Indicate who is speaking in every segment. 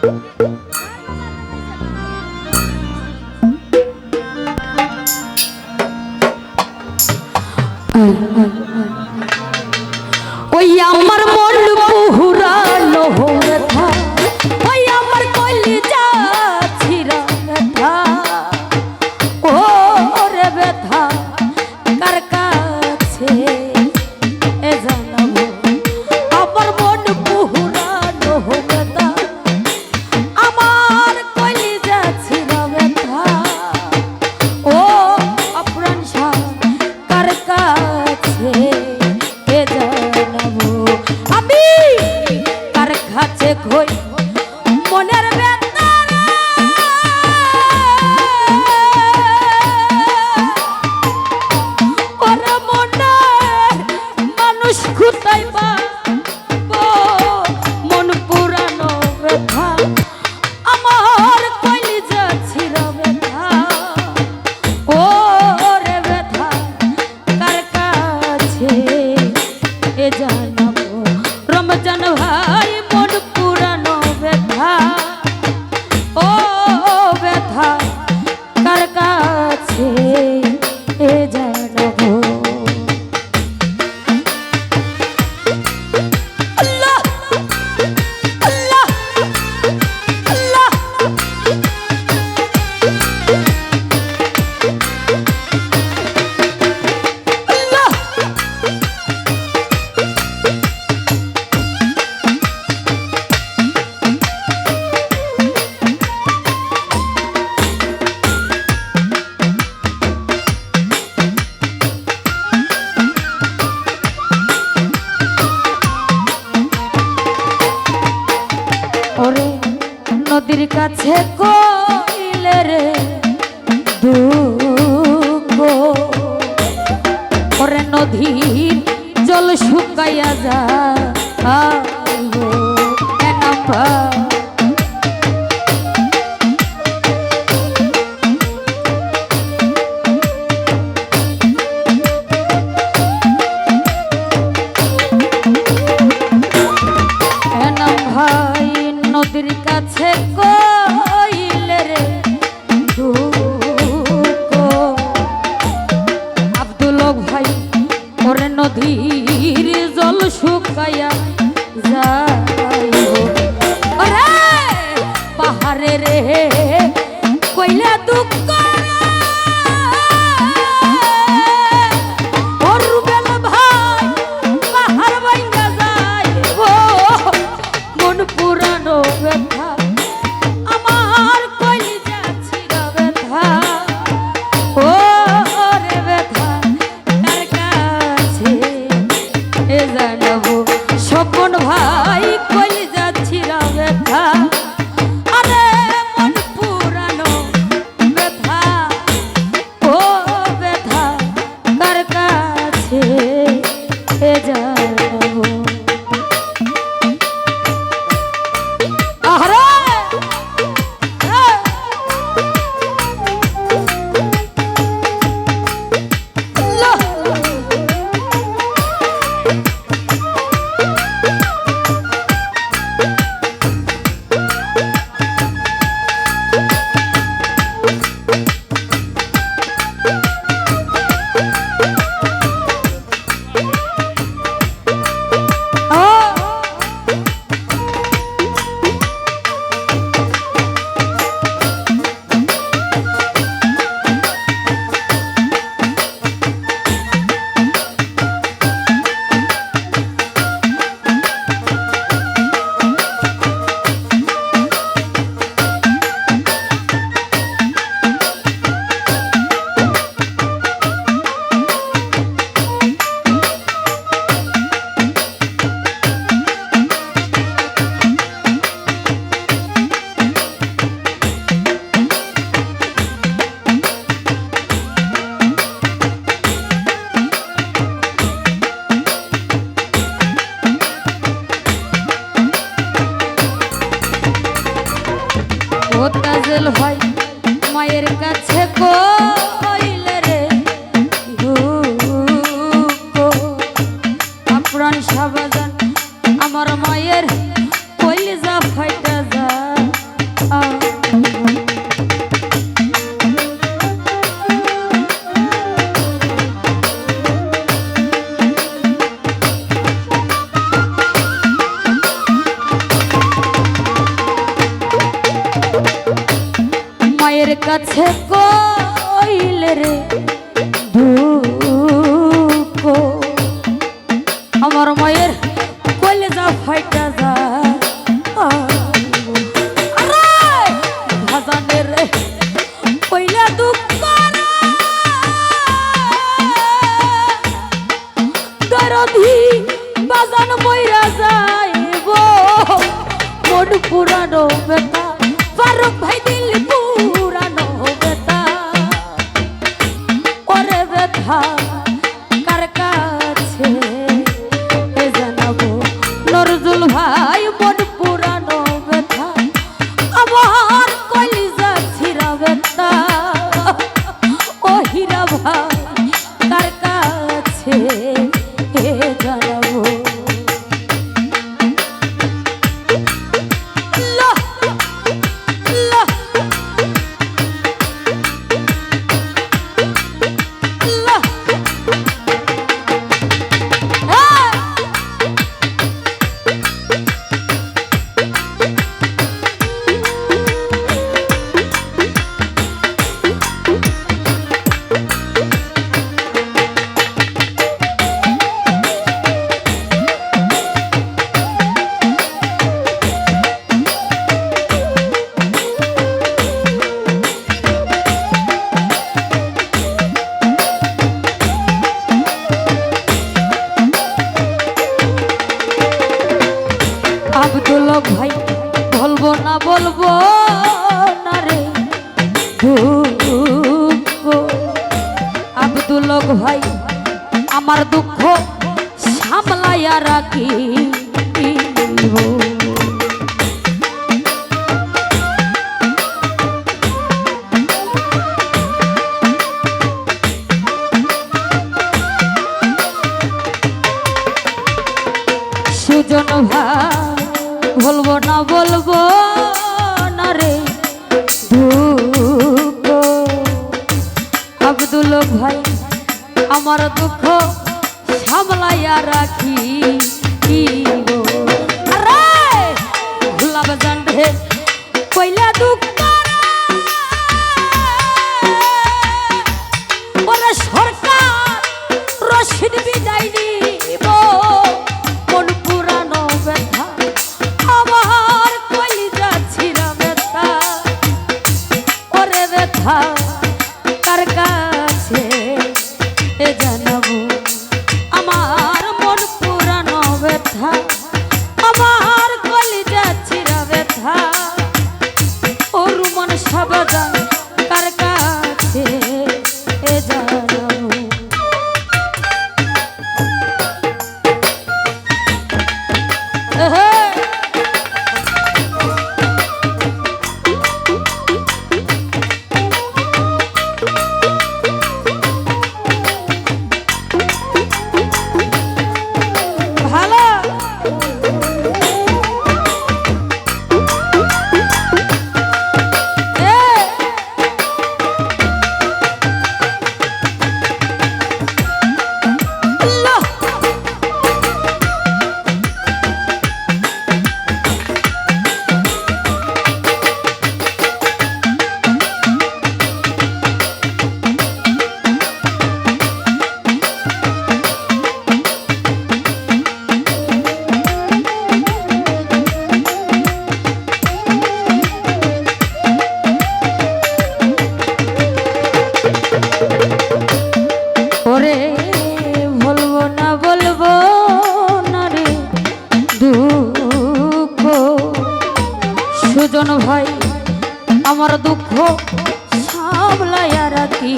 Speaker 1: ওই আমার মন পুরানো ব্যথা, ওই আমার কলিজা ছিঁড়া ব্যথা, ও রে ব্যথা কার কাছে এ জানাবো। আমার মন পুরানো ব্যথা, আমার কলিজা ছিঁড়া ব্যথা, ও অপ্রাণ কার কাছে এ জানাবো। আমি কার কাছে কই মনের ব্যথা, ওরা মনে মানুষ কোথায় পাবো, মন পুরানো ব্যথা, আমার কলিজা ছিঁড়া ব্যথা, ও রে ব্যথা কার কাছে এ জানাবো। রমজান ভাই মন পুরানো ব্যথা, ও ব্যথা কার কাছে এ জানাবো। আল্লাহ আল্লাহ আল্লাহ আল্লাহ। ওরে নদীর কাছে কইলে রে দুঃখ, ওরে নদীর জল শুকাইয়া যায় এনাফা। ভাই নদীর কাছে কইলে রে দুঃখ, আব্দুল ভাই ওরে নদীর জল শুকাইয়া যায়, ওরে পাহাড়ে রে কইলে দুঃখ, পুরানো ব্যথা, আমার কলিজা ছিঁড়া ব্যথা, ও রে ব্যথা কার কাছে এ জানাবো। স্বপন ভাই কলিজা ছিঁড়া ব্যথা, আরে মন পুরানো ব্যথা, ও ব্যথা কার কাছে এ জানাবো। ও তাজেল ভাই মায়ের কাছে কইলে রে দুঃখ, আপ্রাণ সাবাজান আমার মায়ের কইলে যা ফাইটা যায়। কাছে কইলে রে দুঃখ আমার মায়ের কলেজা ফাইটা যায় ভাজানের রে কইলা দুঃখ দরদি বাজান মইরা যাইব মন পুরানো বেতা ফারুক ভাই দিল পুরানো বেতা ওরে বেথা কার কাছে জানাবো নজরুল ভাই মন পুরানো বেথা আমার কলিজা ছিড়া বেতা ও হীরা ভাই কার কাছে জানাবো আব্দুল ভাই বলবো না রে আব্দুল ভাই আমার দুঃখ সামলাইয়া রাখি সুজন ভাই বলবো না রে দুঃখ আব্দুল ভাই আমার দুঃখ সামলাইয়া রাখি ভুলাব জান রে কইলা দুঃখ ওরে সরকার রশিদ বিদায় দিব মন পুরানো ব্যথা আমার কলিজা ছিড়া ব্যথা ওরে ব্যথা কার কাছে জানাবো আমার মন পুরানো ব্যথা আমার কলিজা ছিড়া ব্যথা ওর মন সাবধান কার কাছে জানাবো সুজন ভাই আমার দুঃখ সামলাইয়া রাখি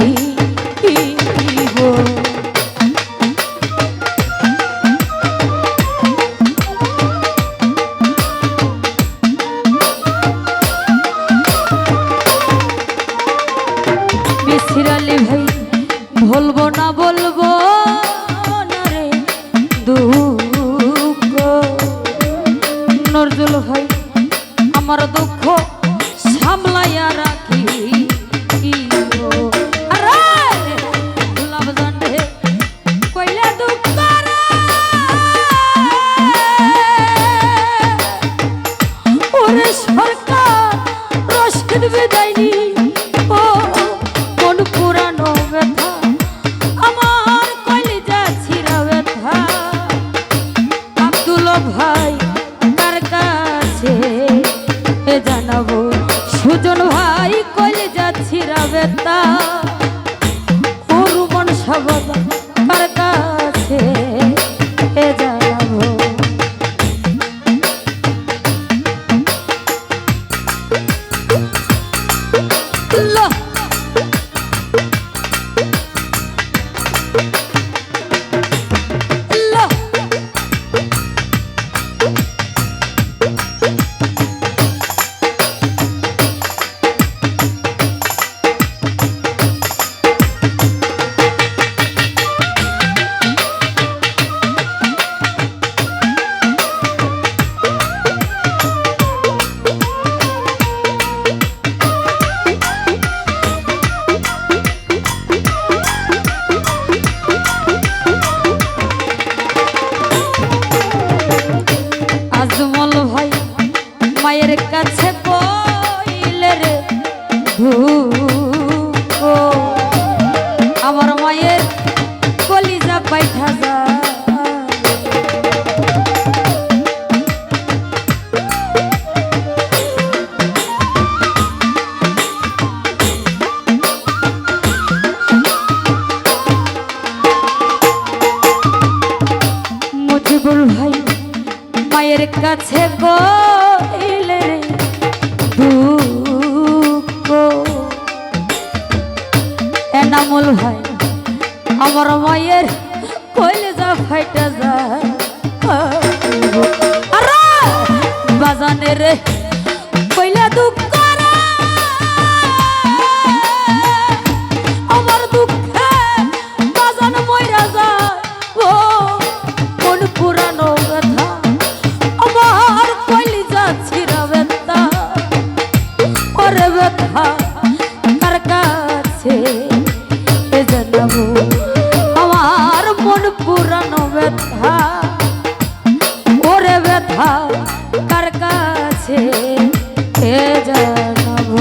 Speaker 1: মিসির আলী ভাই বলবো না রে দুঃখ নজরুল ভাই আমার দুঃখ সামলাইয়া রাখি কইলা দুঃখ ওরে সরকার রশিদ বিদায়নি ও এ জানাবো সুজন ভাই কইলে যাচ্ছি রাবেতা পুরুমন সবদ কার কাছে এ জানাবো মায়ের কাছে কইলে রে আমার মায়ের কলিজা পাইঠা যা মুজিবুল ভাই মায়ের কাছে কইলে রে এনামুল ভাই আমার মায়ের কইলে যা ফাইটা যা আরে বাজানে রে কইলা দুঃখ করে আমার দুঃখে বাজান মইরা যায় ও কোন পুরানো কথা আমার কইলি যাচ্ছি রাবেতা ওরে ব্যথা কার কাছে এ জানাবো আমার মন পুরানো ব্যথা ওরে ব্যথা কার কাছে এ জানাবো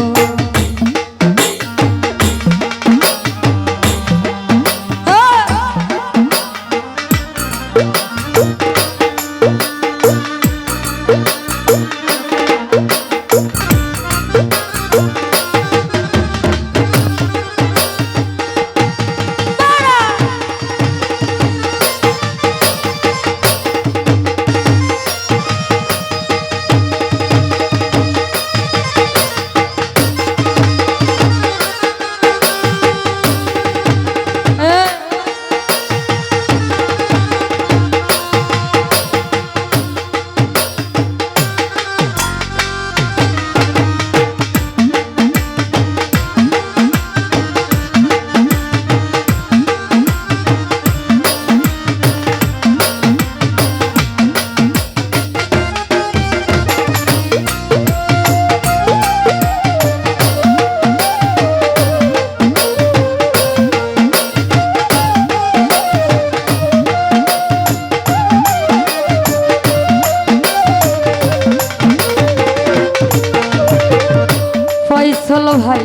Speaker 1: ফয়সল ভাই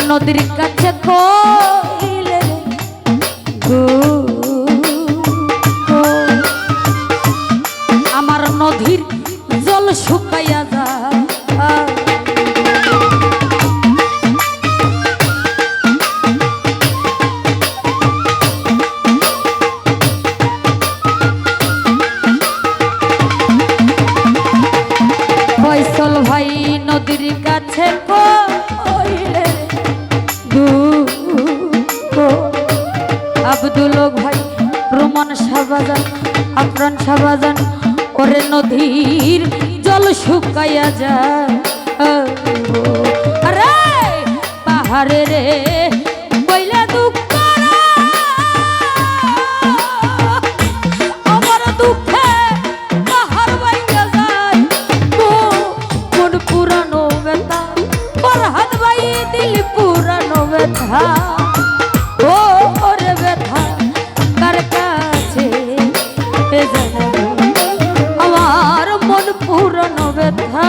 Speaker 1: নদীর কাছে কইলে আমার নদীর জল শুকাইয়া যায় ফয়সল ভাই নদীর কাছে কইলে আব্দুল ভাই রোমান শাহবাজান আফরান শাহবাজান ওরে নদীর জল শুকাইয়া যায় আরে পাহাড়ে রে কইলা দুঃখ আমার দুঃখে পাহাড় ভাঙা যায় কোন পুরানো ব্যথা ফরহাদ ভাই দিল পুরানো ব্যথা ও ওরে ব্যথা কার কাছে এ জানাবো আমার মন পুরানো ব্যথা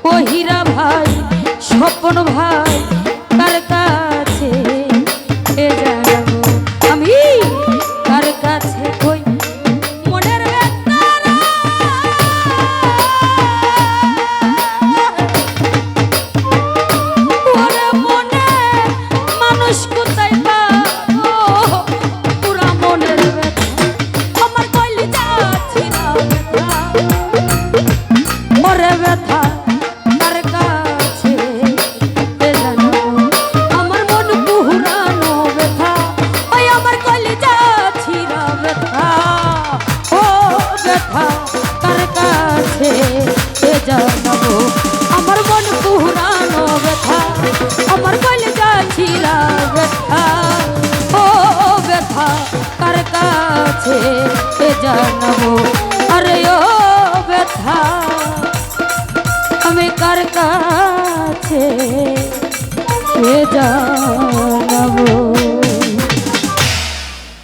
Speaker 1: ও হীরা ভাই স্বপন ভাই কার কাছে এ জানাবো আমি কার কাছে কই মনের ব্যথা ব্যথা কার কাছে জানাবো আমার মন পুরানো ব্যথা ওই আমার কলিজা ছিঁড়া ব্যথা ও ব্যথা কার কাছে জানাবো আমার মন পুরানো ব্যথা আমার কলিজা ছিঁড়া ব্যথা ও ব্যথা কার কাছে জানাবো আরে ও ব্যথা আমি কার কাছে জানাবো